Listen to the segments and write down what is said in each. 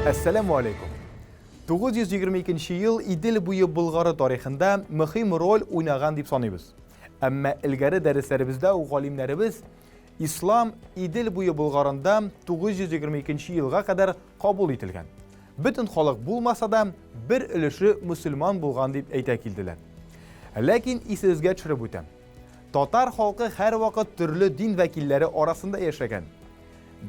Assalamu alaikum. 922 yıl İdil buyu Bulgarı tarixində mühim rol oynagan deb sanıyız. Amma ilgari dərslərimizdə o alimlərimiz İslam İdil buyu Bulgarında 922 yılğa kadar kabul etilgan. Bütün xalq bulmasa da bir ülüşü Müslüman bulgan deb ayta kildiler. Lakin isizge çürüp ötem. Tatar halkı her vakit türlü din vekilleri arasında yaşagan.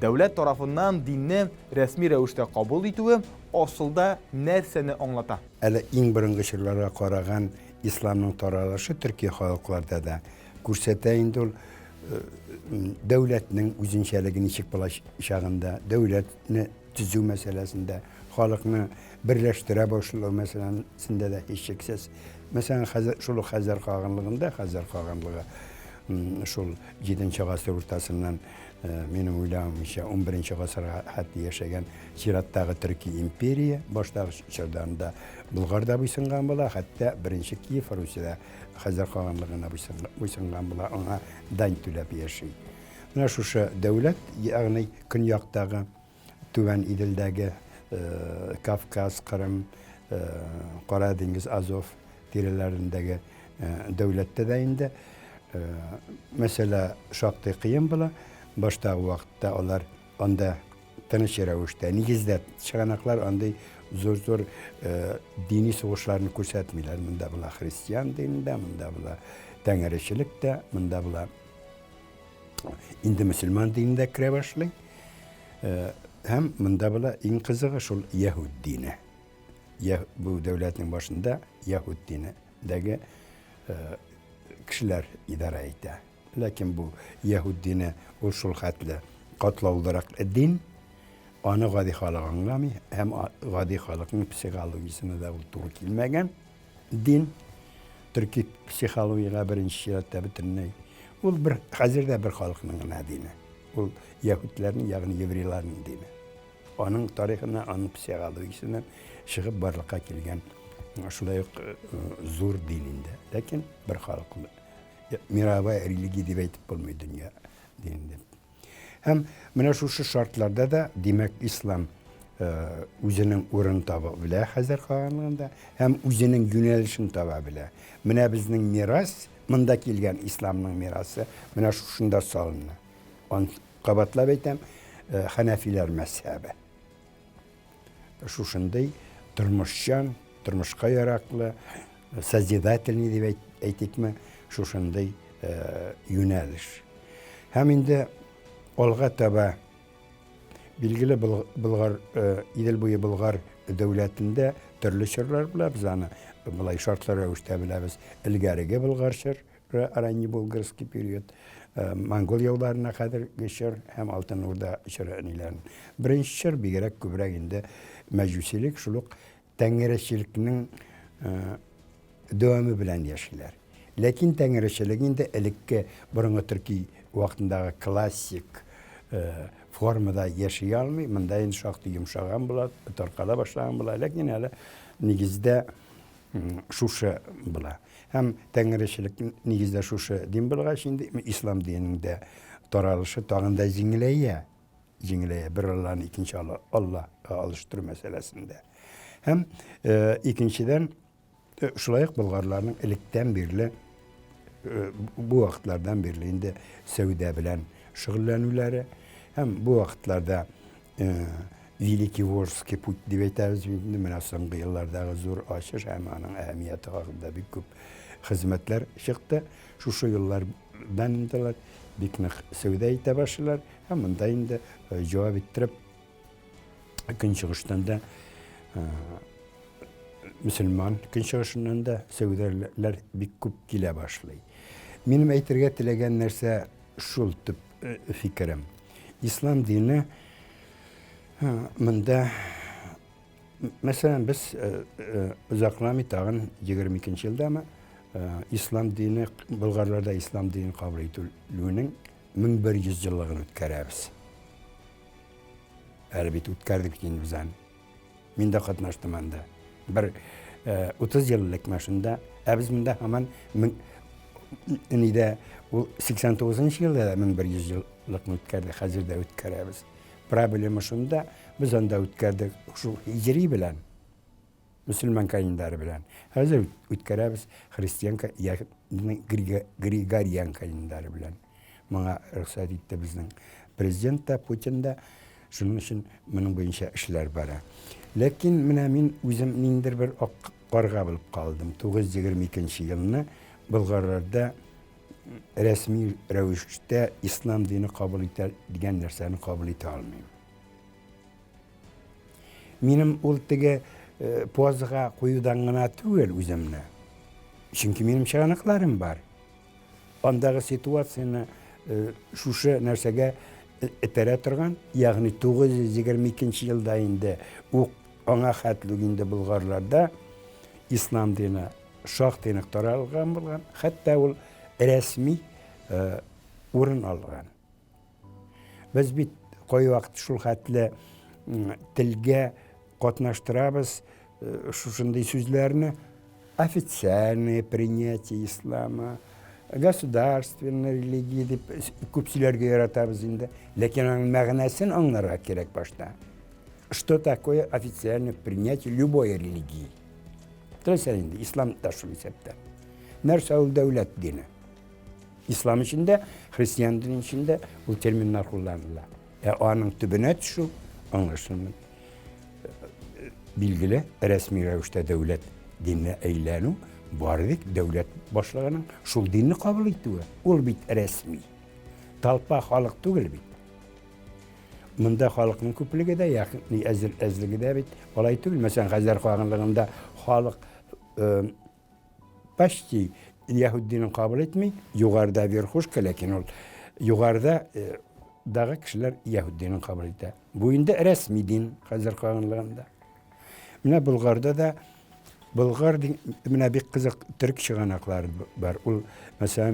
Devlet tarafından dinni resmi rəvişdə kabul etüyü aslında nərsəni anlata. Ələ in birinci şirlərə qaragan İslamның taralaşı Türkiye halklarda da göstərəndə devletinin üzünçəligini çıxbalaşağında, devletini tüzü meselesinde, halkını birleştirə başlağı meselesinde de hiç şüphesiz. Mesela şulu Xəzər Xağanlığında, Xəzər Xağanlığı şul 7-ci əsr ortasından benim uylamamca 11-ci əsrə hatta yaşayan Çiratdağı Türkiye imperiya, başdağı çırlarında Bulgarda buysunğan bula, hatta 1-ci Kiyev Rusiyada Xəzər Xağanlığına buysunğan bula, ona dan tüləb yaşayır. Buna şu devlet, yani Kınyakdağı, Tüven İdil'dəgi Kafkas, Kırım, Karadeniz, Azov dirilerindəki devlette de indi. Mesela şaktı kıyım bula, başta vakitte onlar onda tanış rəvişdə, nigizdə çıqanaqlar onda zor dini soğuşlarını göstərmirlər. Mında bula Hristiyan dinində, mında bula Təngerçilikdə, mında bula indi Müslüman dinində kirə başlayır. Hem mında bula en kızığı şul Yahud dini. Bu devletin başında Yahud dinindəki kişiler idare etti. Lakin bu Yahud dini usul hatlı katla olarak din, onu gadi halık anlamı, hem gadi halkın psikolojisine de doğru kilmegen din, Türkiye psikolojiye birinci şiratta bitirneyi. Bu bir hazırda bir halkının dini. Bu Yahudilerin yani Yevrilerin dini. Onun tarihinden, onun psikolojisinden çıkıp barlığa gelgen şulay zor dininde. Lakin bir halkın mirava erili diye aytıp bulmuyor dünya dininde. Hem buna şu şartlarda da demek İslam özünün orunu tababilir Xəzər Xağanlığında, hem özünün yönelişini tababilir. Buna bizning miras, bunda kelgan İslamның mirası, buna şunda salınır. Onu qabatlab aytam, Hanefiler mezhebi. Şunday turmuşcan, turmuşqa yaraklı, sazidatelni deb aytaylikmi, şunday yöneliş. Hem indi olğa taba bilgili Bulgar, İdil boyu Bulgar devletinde türlü şirler bula, biz ana bulay şartlara rəvişdə biliriz. İlgərigi Bulgar şir, Aranyi Bulgarski periyod, Mongol yollarına kadar geçer, hem Altın Orda şiranilerin. Birinci şir bir gerek kübrək indi Məcusilik, şuluk Təngerçilikinin devamı bilen yaşayırlar. Lakin Təngerçilikin de elikki burunғы Türkiye vaxtındağı klasik formada yaşayalmıyor. Mında indi şaxtı yumuşağın bula, tarqala başlayan bula. Lakin hələ nigizdə şuşa bula. Hem Təngerçilik nigizdə şuşa din bula. Şimdi İslam dininde taralışı tağında zingileye. Bir Allah'ın ikinci Allah alıştırı meselesinde. Hem ikinciden şulayıq Bulgarların ilikten birli bu vaxtlardan birliğinde Səudə bilen şığıllanıları, hem bu vaxtlarda Veliki Vorski put dibetəviz münə soňky yıllardağı zor aşış, hem onun əhəmiyyəti haqqında bir küp hizmetler çıktı. Şu yıllardan indiler, biknıq Səudə ite başlar, hem bunda indi cevap ettirip gün çıkıştan da Müslüman gün çıkışından da Səudələr bir küp gile başlayır. Benim aytırga tilegen nerse şul tip fikrim. İslam dini mında mesela biz uzaklami tağın 22. yılda ama İslam dini, Bulgarlarda İslam dini kabul edildiğinin 1100 yıllığını ötkərəbiz. Elbette ötkərdik şimdi bizden. Ben de katnaştım anda. Bir 30 yıllık maşında, biz bunda hemen 89. yılda da 1100 yıllık ötkərdik, hazırda ötkərəbiz. problemi şunda biz anda ütkärdik şu hicri bilen Müslüman kalenderi bilen. Hazır ütkäräbis Hristiyan Gregorian kalenderi bilen. Maňa ruhsat etdi bizning prezident de Putin de şunun için mening boýunça işler bara. Lekin mine min özüm nindir bir qarga bulup kaldım. 922 ýylyny Bulgarlarda resmi rewişde İslam dini kabul eder digen nerseni kabul ete almayayım. Benim ultige pozga koyudan gana tügel özümne. Çünkü benim şanıklarım var. Ondağı situasyonu şuşa nersege etere turgan, yani 922 ýylda indi o ona hatlygyny Bulgarlarda İslam dini şak dini taralgan bolgan, hatta ol resmi urun algan. Biz bit koy wagt şul hatly tilge qatnaştırabız şuşunday sözlerini официальное принятие ислама, государственная религия деп көпчелерге яратабыз инде. Лекин аның мәгънәсен аңларга керек башта. Что такое официальное принятие любой религии? То есть инде ислам да шул исәптә. Нәрсә ул дәүләт дине? İslam içinde, Hristiyan dini içinde bu terminler kullanırlar. Onun tübüne şu anlaşılır. Bilgili resmi rewişde devlet dinine eylenu bardik devlet başlığının şul dinini kabul ettiği. Ol bit resmi. Talpa halyk tügel bit. Munda halykyň köplügi de yakın ezligi de bit. Olay tügel. Mesela Hazar Kağanlığında halyk başti Yahudinin kabul etmeyi, yukarıda bir hoş lakin ol. Yukarıda dağı kişiler Yahudinin kabul eder. Bu indi resmi din Hazar Kağanlığında. Mine Bulgarda da Bulgar mine bir kızık Türk şıganakları var. Ol mesela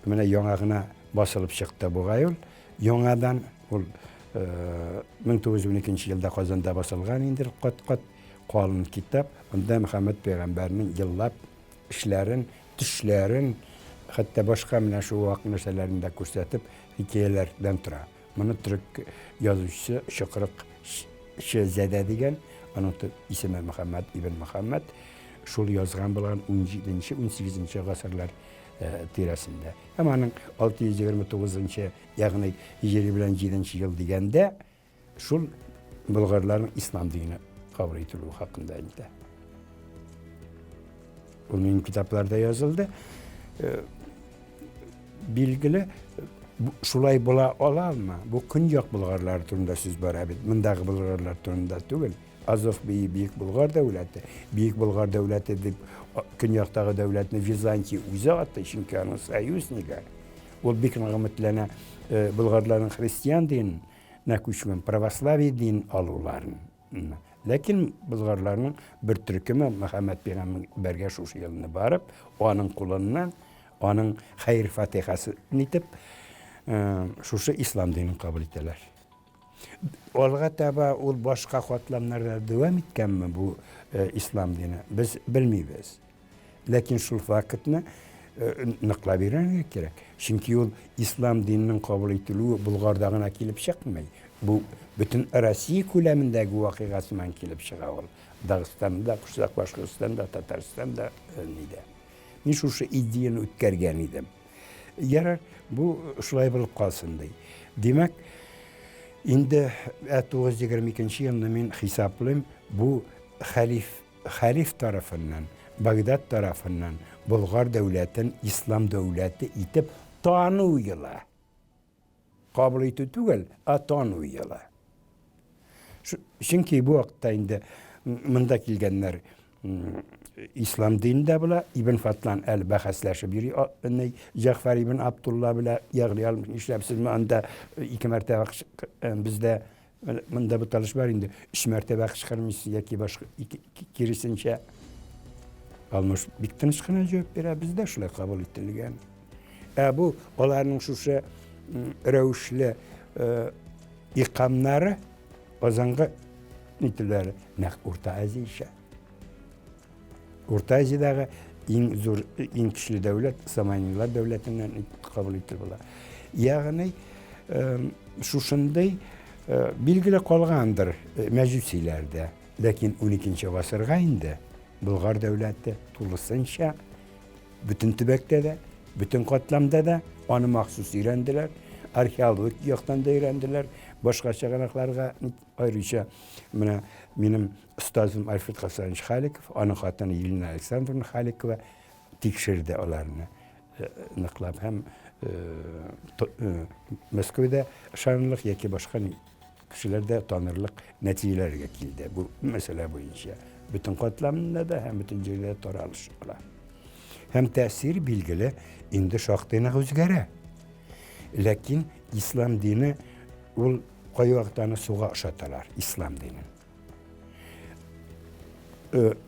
mine yoğağına basılıp çıktı bu gayol. Yoğadan ol 1912 ýylda Kazanda basılgan indir kat kalın kitap. Onda Muhammed Peygamberinin yıllap işlerin, düşlerin, hatta başka mine şu vaqt meselelerini de gösterip hikayelerden tura. Bunu Türk yazıcısı Şıkrık Şehzade diyen, onun ismi Muhammed ibn Muhammed, şol yazgan bulan 17-nji 18-nji gasyrlar tirasında. Hem onun 629-njy, ýagny hijri bilen 7-nji ýyl digende şol Bulgarlaryň İslam dinini kabul etýüri hakynda indi. Onun kitaplarda yazıldı. Bilgili şulay bola alalma. Bu Künyak Bulgarlar turunda söz bar abid. Mındağı Bulgarlar turunda tügel. Azov beyi Büyük Bulgar devleti. Büyük Bulgar devleti dip Künyaktağı devletini Vizantiya uza attı. Çünkü onun sayusniga. Ol bik nağmetlene Bulgarların Hristiyan din nakuşmen pravoslavi din alularını. Lakin Bulgarların bir türkümü Muhammed Peygamberge şu ýylyny barıp, onun kullanınan, onun hayır fatihası nitip, şu İslam dinini kabul ettiler. Olga taba ol başka katlamlarda devam etkenmi bu İslam dini? Biz bilmeyiz. Lakin şu vakitne nıkla vermek gerek. Çünkü yol İslam dininin kabul edildiği Bulgardağına kelip çıkmay. Bu bütün Rusya kulemindeki vakıgasından kelip çığa ol. Dağıstan'da, Kuşak Başkırstan'da, Tatarstan'da neydi? Ben şu ideyini ütkärgen idim. Yarar bu şulay bulup kalsın dey. Demek indi 1922 ýylda men hisaplaym bu halif tarafından, Bagdad tarafından Bulgar devletin İslam devleti itip tanıwyla. Kabul etdi tügel, tanıwyla. Çünkü bu wagtda indi mында kelgenler İslam dininde bula İbn Fatlan el-Bahaslaşy biri Ja'far ibn Abdullah bile ýagly almış işlepsizmi anda 2 mertebe bizde mında bu talış bar indi 3 mertebe çıkarmış ýa-ki başga kirisinçe almış bittin çıkana jogap bere bizde şulay kabul etilgen. Bu olaryň şuşa rewişli ikamlary ozanğa nitileri nak Orta Aziýa. Orta Aziýadagy iň güçli devlet Samanylar devletinden kabul etdi bular. Ýagny şuşunday bilgili kalgandır Mecusilerde. Lakin 12. asırga indi. Bulgar devleti tulusunca bütün tübekte de, bütün katlamda da onu mahsus öğrendiler. Arkeologik yoktan da öğrendiler. Başka çağınaklarga ayrıca benim ustazım Alfred Hasanç Halikov, onun hatanı Yelena Aleksandrovna Halikova tekşirdi onlarını. Nıklab hem Moskova'da şanlılık yeki başka kişilerde tanırlık neticeler geldi. Bu mesele boyunca. Bütün katlamında da hem bütün yerlerde taralışıyorlar. Hem tesiri bilgili indi şahtığına özgere. Lakin İslam dini ol koyu vaktana suğa aşatalar İslam dini.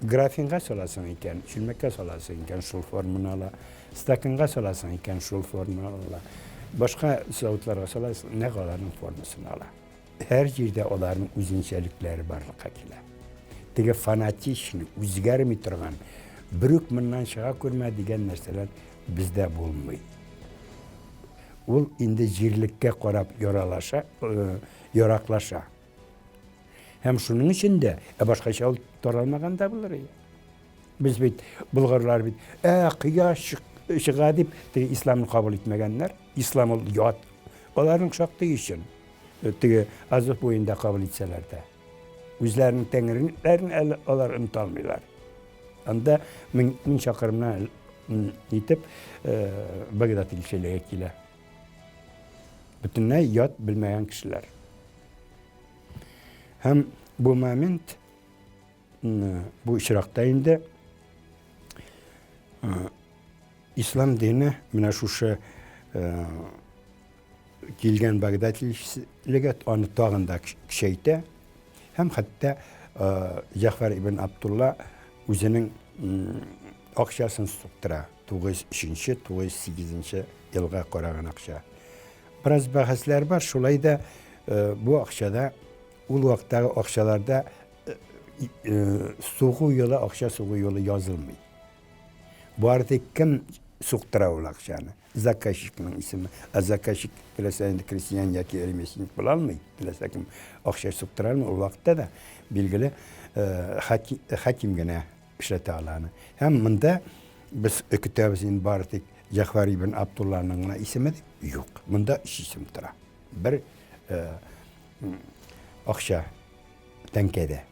Grafinga solasın iken, çilmekka solasın iken şul formunu ala, stakınga solasın iken şul formunu ala, başka savutlara solasın ne kadarın formusunu ala. Her yerde onların üzünçelikleri barlıqa kile. Tege fanatişni, üzgermi turgan, bürük mından şağa kurma digen nerseler bizde bulmuyor. Ol indi jirlikke korap yoraklaşa. Hem şunun için de başka şey toralmagan da bulur ya. Biz bit Bulgarlar bit kıyaş şığa deyip İslam'ı kabul etmegenler, İslam'ı yat. Onların şaktığı için azık boyunda kabul etseler de. Üzlerinin tengirinlerini onlar unutalmıyorlar. Anda min çakırımına itip Bagdat ilçeliğe etkiler. Bütün ne yat bilmeyen kişiler. Hem bu moment bu işraktayında İslam dini mina şuşa gelgen Bagdat ilçeliğe onu tağında şeyde hem hatta Cafer ibn Abdullah özünün akşasını tuttura 9-8 yılga koragan akşa. Biraz bahsler var. Şulay da bu akşada ul vakittagi akşalarda soğuğu yolu, akşa soğuğu yolu yazılmıyor. Bu arada kim suqtıra ol akşanı? Zakkaşik'in ismi. Zakkaşik dileseyinde Hristiyan yaki erimesini bulalmıyor. Dilesekim akşa suqtıra mı? O vakitte de bilgili hakim gene işlete alanı. Hem bunda biz kitabımızın barıtık Cafer ibn Abdullah'ın ismi yok. Bunda iş isim tıra. Bir akşa tenkede.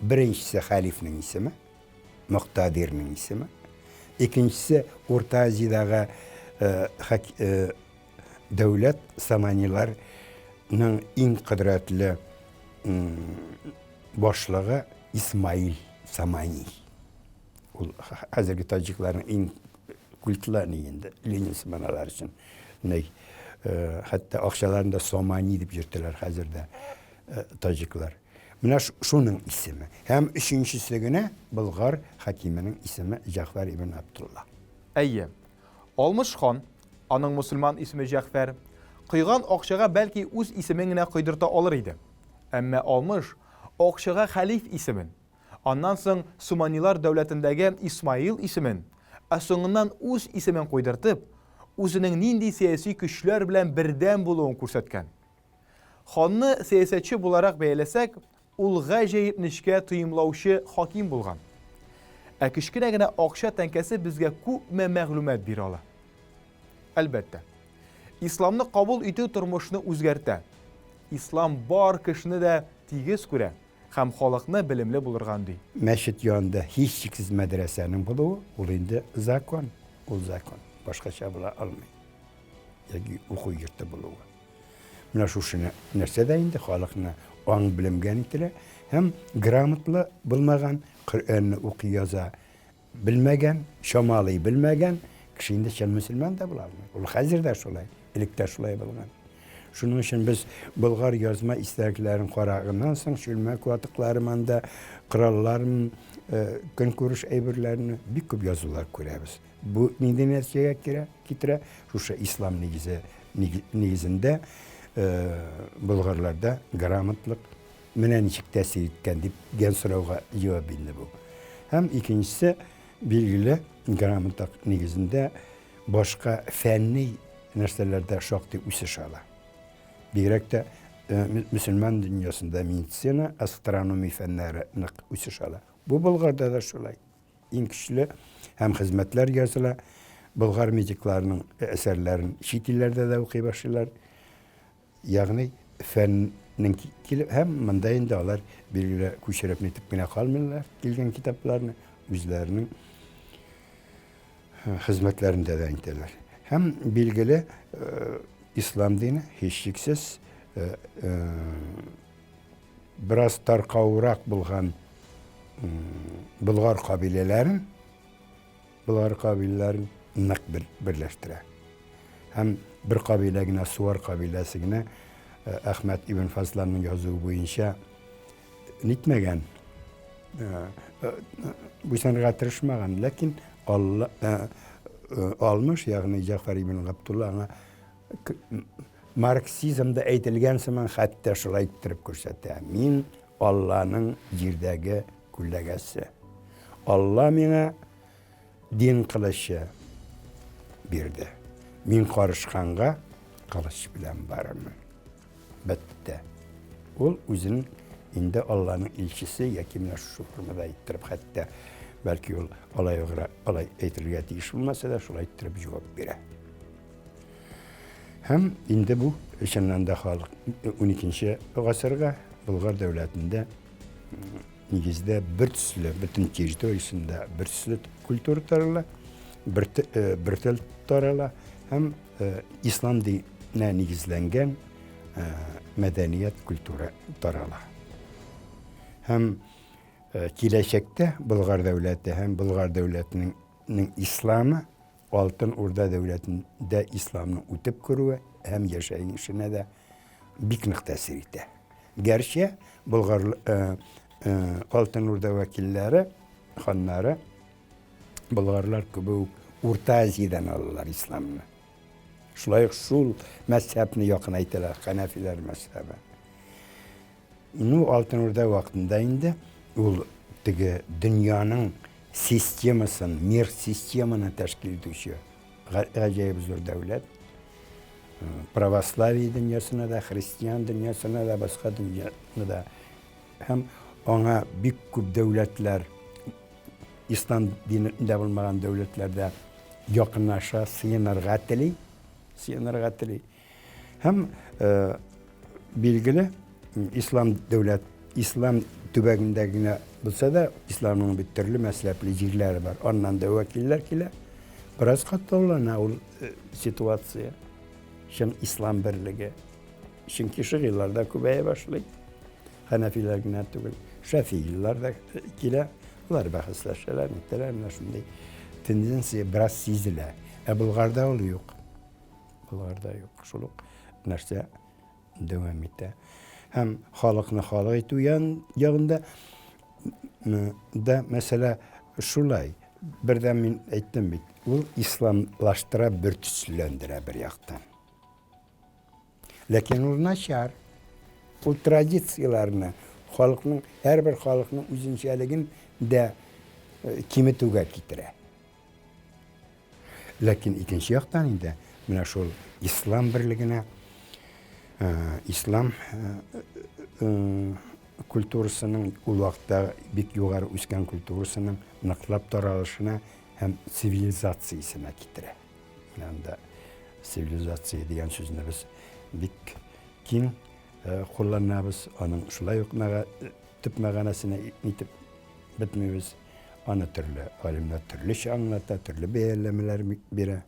Birincisi halifinin ismi, Muqtadir'nin ismi. İkincisi Orta Asya'daki devlet Samaniler'in en kudretli başlığı İsmail Samani. Hazırki Taciklerin en kültürlerini yendi. Lenin smanalar için. Hatta akşalarında Somani deyip yürüttüler hazırda Tacikler. Buna şunun ismi. Hem üçüncüsü güne Bulgar hakiminin ismi Cafer ibn Abdullah. Әйе. Olmuş хан, аның musulman ismi Cafer, kıygan akşaga belki uz ismini kıydırta alır idi. Ama olmuş akşaga halif ismin. Ondan soň Sumanilar devletindeki İsmail ismin. Soňundan uz ismin koydurtup, özünün nindi siyasi güçler bilen birden buluğunu ko'rsatgan. Xonni siyasatçı bularak beylesek, ul gajayip nişke tıyımlauşı hakim bulgan. Kichkinagina akşa tenkesi bizge ko'pme ma'lumot bera oladi. Albatta, İslamni qabul etuv turmushni o'zgartiradi. İslam bar kishini da tegiz ko'ra, ham xalqni bilimli bo'lirgan deydi. Meşit yanında hiç şiksiz medresenin buluğu, ol indi zakon, ol zakon. Başka şey bula almayın. Yani oku yurtta buluğu. Buna şu nerse de indi, xalqni an bilimgen itile, hem gramatlı bilmegen, Kur'an'ı okuyaza bilmegen, Şamalıyı bilmegen, kişinde şen Müslüman da bulamıyor. Ol hazır da şolay, ilikte şolay bilgen. Şunun için biz Bulgar yazma isteklerin qarağından soň şülmek vatıqlarımanda kralların gün ko'rish eybirlerini bir köp yazılar ko'ramiz. Bu neden neticeye getire? Şu İslam negizinde Bulgarlarda gramatlık menen içik tesir etken deyip gen soruğa cevap bildi bu. Hem ikincisi bilgili gramatlık negizinde başka fenni nerselerde şokti üsüş ala. Birek de Müslüman dünyasında medisina, astronomi fenleri üsüş ala. Bu Bulgar'da da şolay. En güçlü hem hizmetler yazıla, Bulgar mediklarının eserlerini şekillerde de okuy başlar. Yani fennin hem mandayın da alar bilgiler kuşerep netip bine kalmıyorlar. Gelgen kitaplarını üzerinin hizmetlerinde de inteler. Hem bilgili İslam dini hiçliksiz biraz tarqavuraq bulgan Bulgar kabilelerin nıq birleştire. Hem bir kabilegine, Suvar kabilesine Ahmet İbn Fazlan'ın yazığı boyunca nitmegen bu sene tırışmagan, lakin Allah almış, yani Cafer İbn Abdullah'a Marksizmde eğitilgen zaman hatta şolay ettirip koşatı. Min Allah'ın jirdagi kullegesi. Allah mine din kılışı birdi. Min karışkanğa kılıç bilen barımı. Bitti. Ol özünün indi Allah'ın ilçisi yakimine şukurmada ettirip hatta belki ol alay eğitilgen iş olmasa da şolay ettirip cevap bire. Hem indi bu işinlerde halk 12. asırga Bulgar devletinde negizde bir tüslü, bütün territoriyasında bir tüslü kültür tarala, bir tel tarala, hem İslam dinine negizlengen medeniyet kültürü tarala. Hem kileşekte Bulgar devleti hem Bulgar devletinin İslam'ı Altın Orda devletinde İslam'ın utip kuruğu hem yaşayışına da biknik tesir etti. Gerçi Bulgar Altın Orda vekilleri, hanları, Bulgarlar gibi Orta Asya'dan alırlar İslam'ını. Şulayık şul mezhebini yakın ettiler, Hanefiler mezhebi. Nu Altın Orda vaktinde indi, dünyanın sistemasını, mir sistemini teşkil ediyor. Acayip zor devlet. Pravoslavi dünyasına da, Hristiyan dünyasına da, başka dünyasına da hem ona büyük küp devletler, İslam dininde bulunmayan devletlerde yakınlaşa sığınırga tili. Hem bilgili İslam tübegindekine bulsa da İslam'ın bir türlü mezhepli yerleri var. Ondan da vekiller ki biraz katı olan o situasyon. Şimdi İslam birliği. Çünkü şıgıllarda kubeye başlayıp Hanefiler güne tübül. Şafiiler de kile bunlar bahslaşırlar. Nitelerine şimdi tendensi biraz sizile. Bulgar'da oluyor. Bulgar'da yok. Şuluk nerse devam etti. Hem halkını halk etuyan yanında da mesela şulay birden min ettim bit. Bu İslamlaştıra bir tüsülendire bir yaktan. Lakin o naşar o tradisiyalarını halkının her bir halkının üzünçeligin de kimi tugar kitire. Lakin ikinci yaktan indi. Mina şol İslam birliğine İslam kültürünün ulakta bir yukarı üsken kültürünün naklap taralışına hem sivilizasyasına kitire. Yani da sivilizasya diyen sözünü biz bir kim kullanırız, onun şulay yok tüp mağanasına itip bitmiyoruz. Ana türlü alimler türlü şey anlatır, türlü beğenlemeler bire.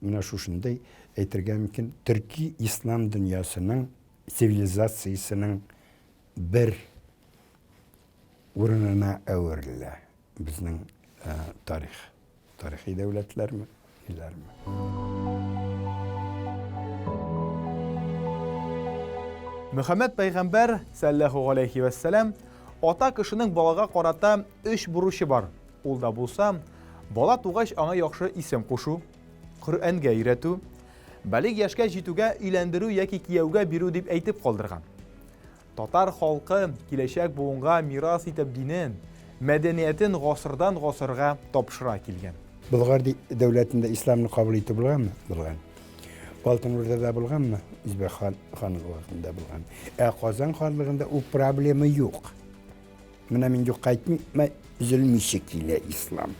Mina şu şimdi eğitirgen mümkün Türkiye İslam dünyasının sivilizasyasının bir ürününe evrilir. Bizim tarihi devletler mi? İler mi? Muhammed Peygamber sallallahu aleyhi ve sellem ata kişinin balaga qarata 3 buruşu var. Ol da bulsa, bala tuğaş ana yaxşı isim koşu, Kur'an'ga öğretu, balik yaşga jituga ilendiru yaki kiyevga biru dip eytip kaldırgan. Tatar halkı kileşek buğunga miras itip dinin, medeniyetin gasırdan gasırga topşıra kilgen. Bulgar devletinde İslam'ı kabul etip bulgan mı? Bulgan. Altın Ordu'da bulgan mı? Üzbek Han'ın vaktinde bulgan. Kazan Hanlığında o problemi yok. Mına min yok kaytmı, üzülmüş şekilde İslam.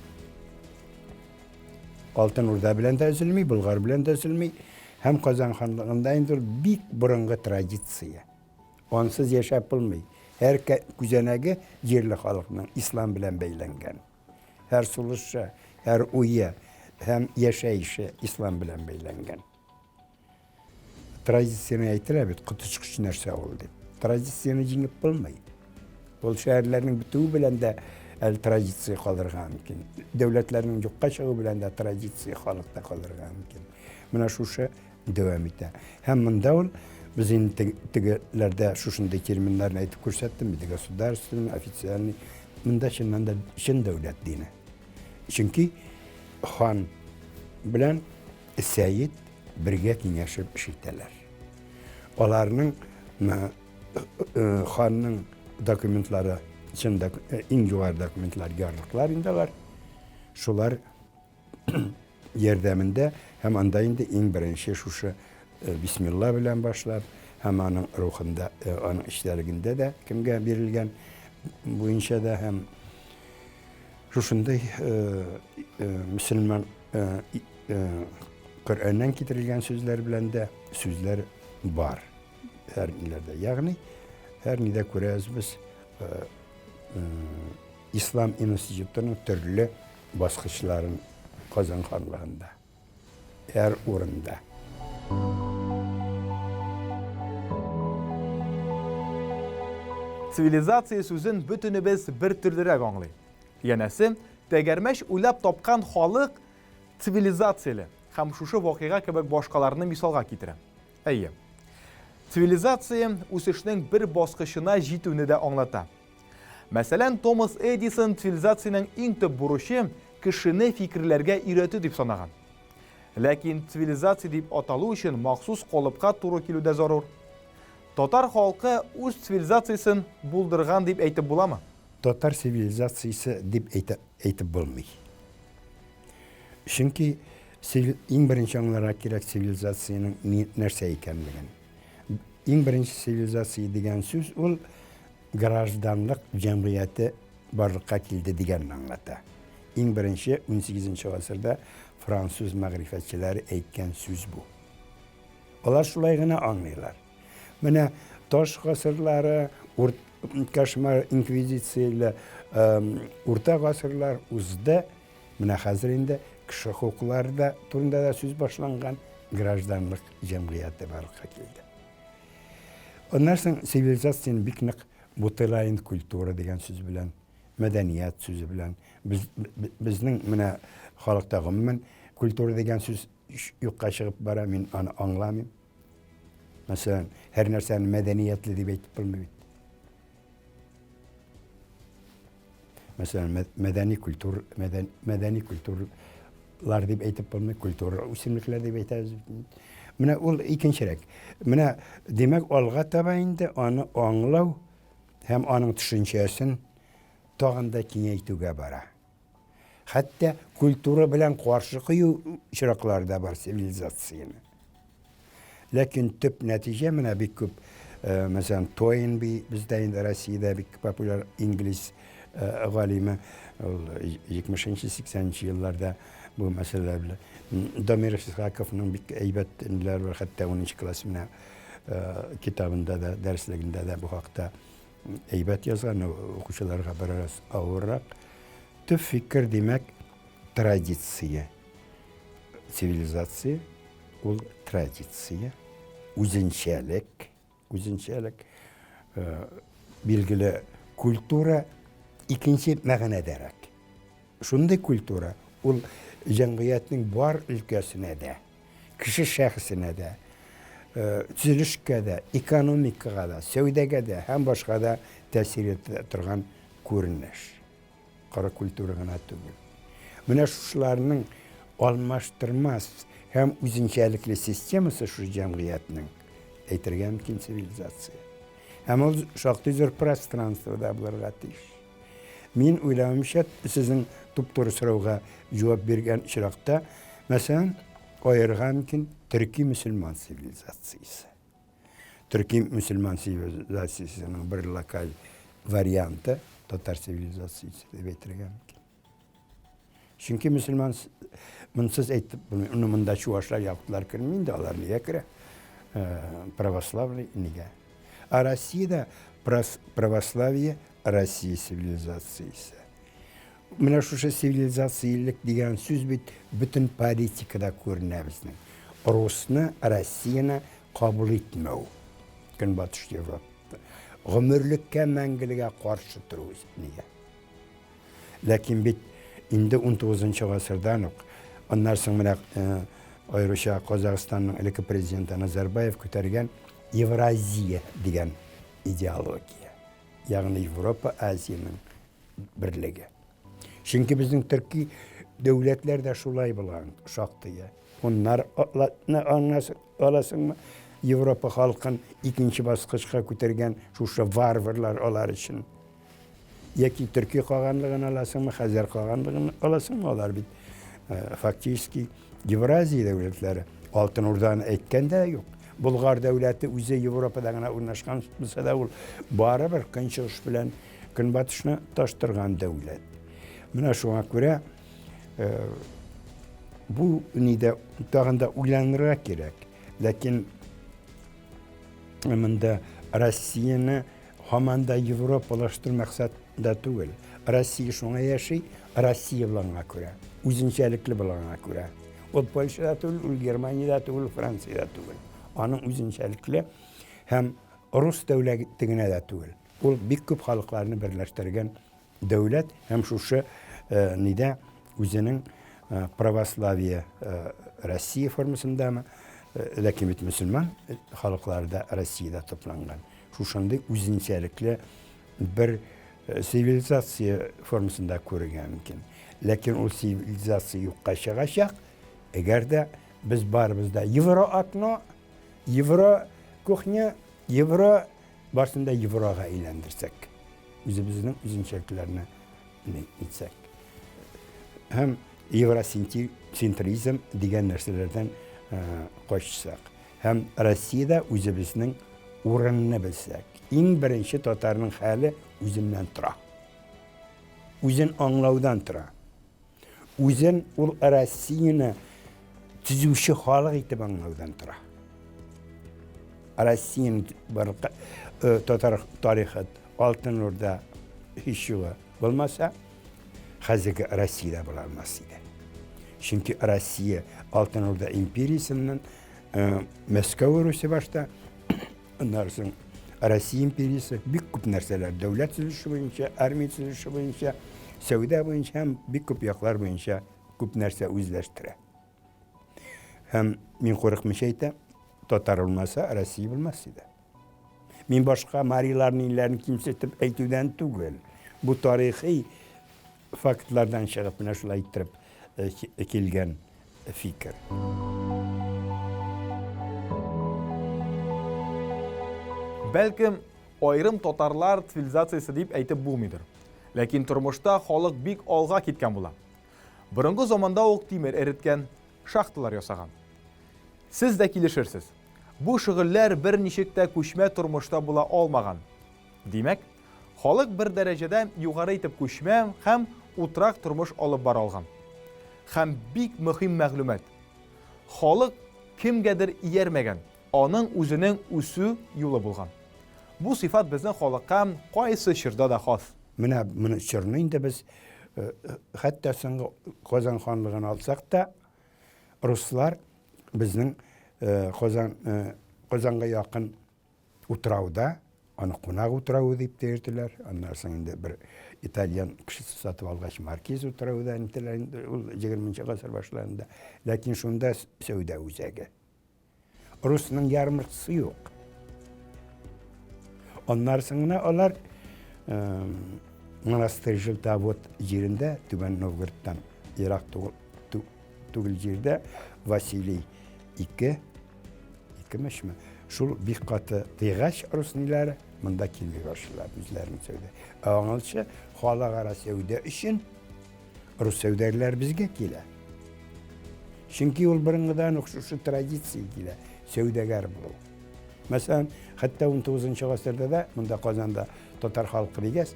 Altın Ordu bilen de üzülmüş, Bulgar bilen de üzülmüş. Hem Kazan Hanlığında indir bir burungu tradisiya. Onsuz yaşapılmıyor. Her güzenegi yerli halkının İslam bilen beylengen. Her suluşa, her uya, hem yaşayışı İslam bilen beylengen. Tradisiyonu aytırlar bit, kutu çıkış nerse oldu. Tradisiyonu jingip bulmayı. Ol şehirlerinin bütüğü bilen de el tradisiya kalırga mümkün. Devletlerinin yokka çığı bilen de tradisiya kalıqta kalırga mümkün. Mına şuşa devam ete. Hem mında ol, bizim tigilerde şuşunda terminlerini aytıp көрсеттім. Bir de государственный, официальный. Mında şundan da şun devlet dini. Çünkü Han bilen Seyit birge kengashib ish etdilar. Ularning Hanning dokumentlari içinde eng yuqori dokumentlar yorliqlar indalar. Shular yordamida hem andayında eng birinchi şuşa Bismillah bilen başlar. Hem onun ruhunda, onun işlerinde de kimge berilgen bu inşada hem şuşunday Müslüman Kur'an'dan getirilgen sözler bilen de sözler var. Her nilerde. Yani her nide kurayız biz İslam İnstitütü'nün türlü baskıçların Kazan Hanlığında. Her orunda. Sivilizatsiya sözün bütünübüz bir türlürek anlayı. Yenesi, tegermeş ulap topkan halık sivilizatsiyeli. Hem şuşu vakiga kebek başkalarını misalga getiren. Eyye. Sivilizatsiya usuşning bir baskışına jituni de anlata. Mesela Thomas Edison sivilizatsiyanın eng tüp buruşu kişini fikirlerge iretü dip sanagan. Lakin sivilizatsiya dip atalı için maksus kalıpka turu kilude zarur. Tatar halkı öz sivilizatsiyaсын buldurgan dip eytip bulama. Tatar sivilizatsiyası dip eytip bulmuyor. Çünkü en birinci anlarak gerek sivilizasyonun nerse ekenliğin. En birinci sivilizasyon degen söz ol grajdanlık cemiyeti barlıkka kildi degen anlata. En birinci 18. asırda Fransız mağrifetçileri eytken söz bu. Olar şulaygını anlıyorlar. Mene taş asırları, kaşmar inkvizisiyle orta asırlar uzda, mene hazırında kişi hukukları da turunda da söz başlangan grajdanlık cemiyeti barlıkka kildi. Ondan sonra sivilizasyonun biknik butılayın kültürü degen söz bilen, medeniyet sözü bilen, bizning mene halkta gümmen kültürü degen söz yokka çıkıp bara men onu anlamayım. Mesela her nersenin medeniyetli diye eytip bilmiyor. Mesela medeni kültürler diye eytip bilmiyor, kültür isimlikler diye eytip. Mene ol ikinçirek. Mene demek olga tabayında onu anlav hem onun düşüncesini tağında kengeytüge bara. Hatta kültürü bilen karşı kıyı çıraklarda var sivilizasyonu. Lakin tüp netice mene bir küp mesela Toynbee bizde Rusya'da bir popüler İngiliz galime 70-80 yıllarda bu meselelerle Damir Sakakov'un bir eybetler var hatta 12. klasına kitabında da derslerinde de bu hakta eybet yazan okuşular haber arası ağırarak tüp fikir demek tradisiye sivilizasyon ol tradisiye uzunçelik bilgili kültüre ikinci mağana ederek. Şunda kültüre ol cemiyetinin var ülkesine de, kişi şahsine de, tüzülüşke de, ekonomikaya da, sevdege de, hem başka da tesir ettiren görünüş. Kara kültürü gana tügül. Mine şuşlarının almaştırmaz hem uzunçelikli sisteması şu cemiyetinin eytirgen mümkün sivilizasyon. Hem o şaktı zor prostranstvoda bularga tiş. Men uylamışat sizin tuptoru soruğa cevap bergen şirakta mesela ayırgankin Türkiye Müslüman sivilizasyası. Türkiye Müslüman sivilizasyasının bir lokal varyantı Tatar sivilizasyası diye bitirgenkin. Çünkü Müslüman mınsız etip bunu mında Çuvaşlar Yakutlar kırmayın da onlar niye kire? Pravoslavlı niye? A Rusya'da pravoslavye Rusya sivilizasyası. Mına şu sivilizasiylik diyen söz bütün politikada görünüyorsun. Rus'unu, Rusya'nı kabul etmiyor. Gün Batış Avrupa'da. Ömürlükке mengiliğe karşı duruyoruz niye? Lakin bit indi 19. asırdan onlar sonra ayrıca Kazakistan'ın ilk prezidenti Nazarbayev kötürgen Evraziya diyen ideolojiya. Yani Avrupa, Asya'nın birliği. Çünkü bizim Türkiye devletler de şulay bulan şaktıya. Onlar ne anlasın mı? Avrupa halkın ikinci basqışqa kötürgen şu varvarlar olar için. Yeki Türkiye kağanlığını alasın mı, Hazar kağanlığını alasın mı olar bit. Faktiski Evraziya devletleri altın oradan etken de yok. Bulgar devleti üzey Avrupa'dan urnaşkan bulsa da ol bara bir kınçılış bilen kınbatışını taştırgan devlet. Mına şuna göre bu nide tağında uylanırga gerek. Lakin mında Rusya'nı hamanda Avrupalaştır maksatda değil. Rusya şuna yaşay, Rusya bulana göre. Üzünçelikli bulana göre. O Polşa'da değil, o Germanya'da değil, Fransa'da değil. Onun üzünçelikli hem Rus devletine de değil. O bir küp halklarını birleştirgen devlet hem şu nide üzerinin pravoslavya Rusya formasında mı? Lakin Müslüman halklarda Rusya'da toplangan. Şu şunda üzünçelikli bir sivilizasya formasında kurgan mümkün. Lakin o sivilizasya yok kaşak. Eğer de biz barımızda Euro akno, Euro kuhnya, Euro başında Euro'ya eğlendirsek. Bizimizin üzünçeliklerini etsek. Hem Evrosentrizm diyen nerselerden koşsak. Hem Rusya'da özümüzün oranını bilsek. En birinci Tatar'ın hali özünden tura. Özün anlavdan tura. Özün o Rusya'nı tüzüşü halı itib anlavdan tura. Rusya'nın Tatar tarihi altın orada hiç yok olmasa Hazreti Rusya'da bulanmasıydı. Çünkü Rusya altın orada imperiyasının Moskova Rusya başta ondan sonra Rusya imperiyası büyük küp nerseler devlet sürüşü boyunca, armiya sürüşü boyunca, Sevda boyunca hem büyük küp yaklar boyunca küp nerse özleştire. Hem min korkmuşaydı Tatar olmasa Rusya bulmasıydı. Min başka marilarının illerini kimse etip eytüden tügül. Bu tarihi faktlardan çıkıp nasıl aytırıp ekilgen fikir. Belki ayrım Tatarlar sivilizasyası deyip aytib bulmaydır. Lakin turmuşta halk bik alga ketken bulan. Burungu zamanda ok timir eritken şahtılar yasagan. Siz de kilişirsiz. Bu şıgıller bir nişikte kuşme turmuşta bula olmagan. Demek, halk bir derecede yukarı itip kuşme hem utrak turmuş alıp baralgan. Hem bik mühim məglumat. Halk kimgedir iyermegen, onun özünün üsü yolu bulgan. Bu sifat bizden halkka qaysı şırda da xas. Mına şırnıyın da biz hatta sonra Kozan Xanlığını alsak da Ruslar bizden Kozan'a yakın Utravda, onu konak Utravda deyip derdiler. Ondan sonra bir İtalyan kişisi satıp algaç Markiz Utravda niteler 20. asır başlarında. Lakin şunda Sevda üzəgi. Rus'un yarmırtısı yok. Onlar sonra onlar Manastırcıl Tavut yerinde Tüben Novgorod'dan Irak Tugul yerinde Vasili iki mi? Şu bir katı tıgaş Rusnileri bunda kilmi başlar bizlerin söyledi. Ağınlıca hala gara sevde için Rus sevderler bizge kile. Çünkü ol bırıngıdan şu tradisiya ile söwdegar bulu. Mesela hatta 19. asırda da bunda Kazan'da Tatar halkı bilgez.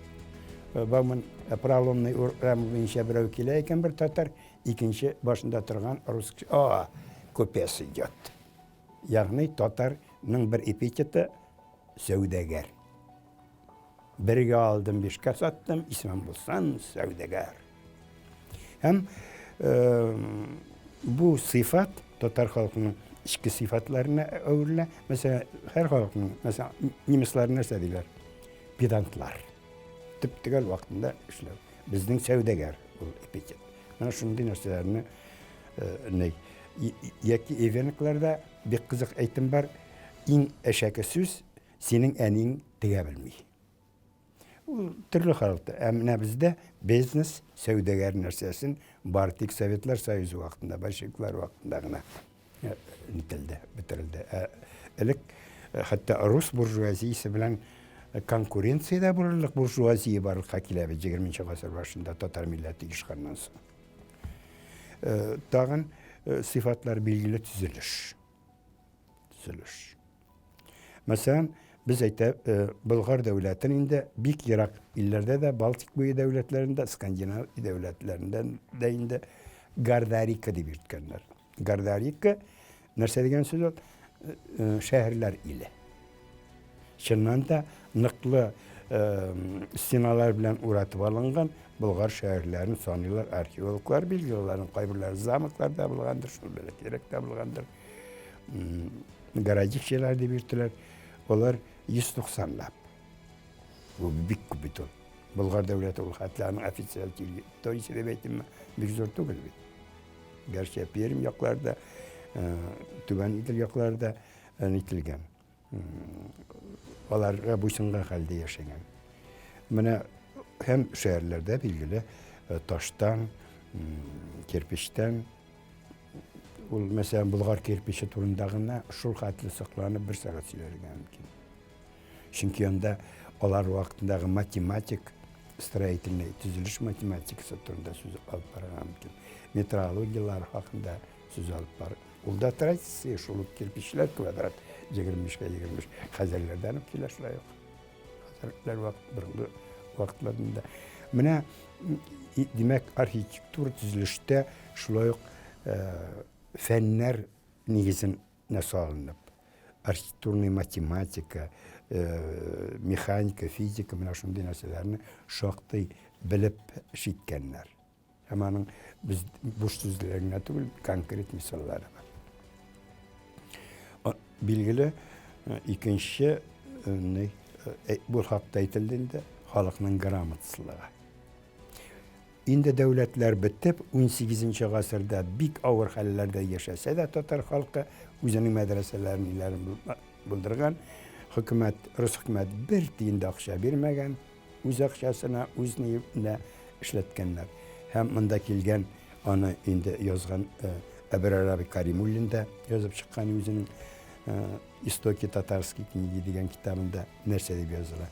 Bakın Pralom'la Ramlı'nın şebre öküleyken bir Tatar, ikinci başında durgan Rus kopyası yattı. Yani Tatar'nın bir epiteti söwdegar. Birge aldım, bir sattım, ismim bulsan söwdegar. Hem bu sıfat Tatar halkının içki sıfatlarına öğürle. Mesela her halkın, mesela Nimisler ne dediler? Pedantlar. Tıptıgal vaktinde işler. Bizden söwdegar bu epitet. Mana şunday narsalarni Yaki evliliklarda bir kızık aytım var. İn eşeki söz senin enin diye bilmeyi. Türlü halkta. Emine bizde business, söwdegar narsasin Bartik Sovetler Soyuzu vaktında, Bolşevikler vaktında gına nitildi, bitirildi. Hatta Rus burjuvaziyası bilen konkurensiyada bulurluk burjuvaziye barlıkka kilebi 20. asır başında Tatar milleti işgalından sonra. Dağın sıfatlar bilgili tüzülüş. Mesela biz Bulgar devletinin de Bik Irak illerde de Baltik boyu devletlerinde, Skandinav devletlerinden de Gardarika diye bitkenler. Gardarika nerse degen söz ol? Şehirler ile. Şundan da nıklı sinalar bilen uğratıp alıngan Bulgar şehirlerini sanıyorlar, arkeologlar bilgilerin kaybırları zamıklar da bulgandır, şunu böyle gerek de bulgandır. Garajik şeyler de birtiler. Onlar 190 lap. Bu büyük kubiton. Bulgar devleti ol hatlarının ofisiyel tarihi de beytim bir zor değil. Gerçi hep yerim yaklarda, tüben idil yaklarda nitilgen. Onlar bu sınırlar halde yaşayan. Bana hem şehirlerde bilgili taştan, kirpiçten, mesela Bulgar kirpiçi turundağına şul hatlı saklanıp bir saat silergen mümkün. Çünkü onda onlar vaktindagi matematik, stроительный, tüzülüş matematikası turunda söz alıp bargan mümkün. Metrologiyalar hakkında söz alıp bar. Ulda tradisiya şulup kirpiçler kvadrat 25'e 25. Hazarlardan kilaşlar yok. Hazarlar vaktlarında. Mına demek arxitektur tüzülüşte şulay fenler negizine salınıp, arxitekturni matematika, mekanika, fizika, mana şunday narsalarni şoqtay bilip şitkenler. Hemen biz bu sözlerine tugul konkret misalları var. Bilgili ikinci bu hakta aytildığında halkının gramatsızlığı. İndi devletler bitip 18. asırda bik ağır hallerde yaşasa da Tatar halkı özünün medreselerini ileri buldurgan, Rus hükümet bir tiyinde akşa vermegen, öz akşasına, öz neyine işletkenler. Hem bunda kelgen ana indi yazgan Ebrar Abi Karimullin de yazıp çıkan özünün İstoki Tatarski Knigi degan kitabında nerse deb yazılar.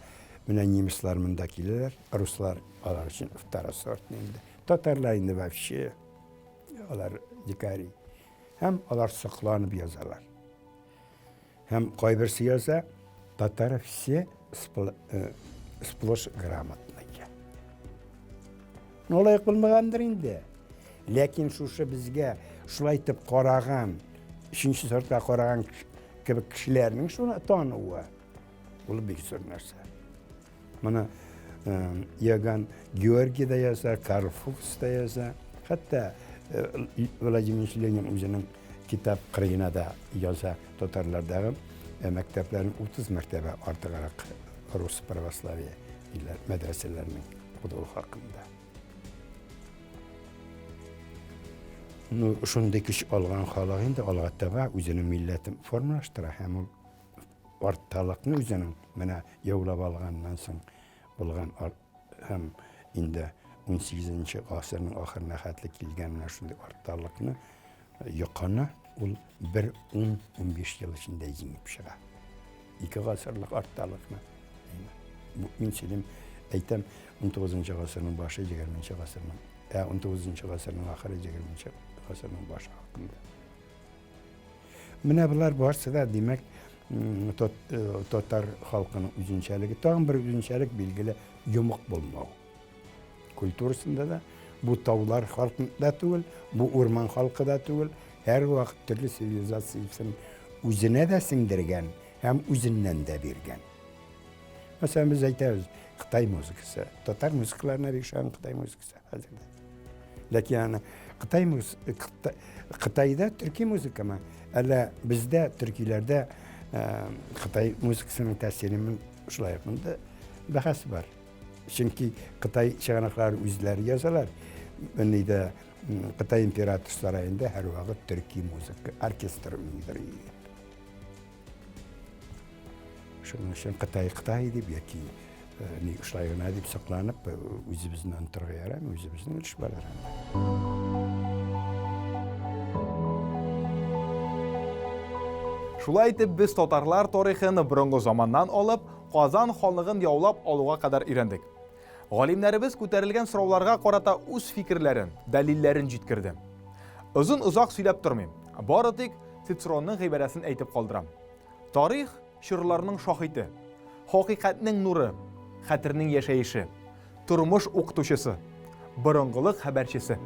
Mına Nemisler mundakiler, Ruslar alar için iftara sort neydi. Tatarlar indi vafşi, alar dikari. Hem alar saklanıp yazarlar. Hem kaybırsı yaza, Tatar fisi sploş gramatnaga. Ne olayık bilmegandır indi. Lakin şu bizge şulaytıp koragan, üçüncü sorta koragan gibi kişilerinin şuna tanığı. Bunu bir sürü narsa. Mana Yagan Georgi de yazar, Karl Fuchs da yazar. Hatta Vladimir Lenin özünün kitap kırığına da yazar. Tatarlardaki mekteplerin 30 mektebe artırarak Rus Pravoslavya medreselerinin kuduğu hakkında. Şundaki kişi algan halağın da algattaba özünün milletin formlaştıra hem ortalıkını özünün mana yavlab algandan soň bulgan hem indi 18. asırın ahırına hatlı kilgenler şunday ortalıkını yıkanı ol 10-15 yıl içinde yiyip çığa. 2 asırlık ortalıkını. Bu minselim aytam 19. asırın başı 20. asırın 19. asırın ahırı 20. asrının başı hakkında. Mine bular barısı da demek Tatar halkının üzünçəligi, tağın bir üzünçəlik bilgili yumuq bulmağı. Kulturasında da bu tavlar halkı da tüül, bu orman halkı da tüül, her vakit türlü sivilizasyon üzüne de sindirgen, hem üzünden de birgen. Mesela biz aytıyoruz, Xitay müzikisi, Tatar müziklerine bir şu an Xitay müzikisi hazırda. Lakin yani Xitay'da Türkiye müzik ama, öyle bizde, Türkiye'lerde Xitay müzikisinin tesirinin şulayıqında bahas var. Çünkü Xitay şağınaqları üzleri yazarlar. Önü de Xitay İmparator Sarayı'nda her vakit Türkiye müzik, orkestra uyduruyor. Şunun için Xitay deyip ya ki ne işlayığına deyip saklanıp özümüzden tırgıyaram, özümüzden iş balaram. Şulay etip biz Tatarlar tarixini burungi zamandan alıp Qozon xonlig'ini yaulab olуга qadar öğrendik. Galimlerimiz ko'tarilgan so'rovlarga qarata o'z fikrlarin, dalillarin jitkirdi. Uzun-uzoq söylep turmayım. Boritik Siceronning g'iybarasini aytib qoldiram. Tarix shirlarning shohidi, haqiqatning nuri, xatirning yashayışı, turmush o'qituvchisi, burungilik xabarchisi.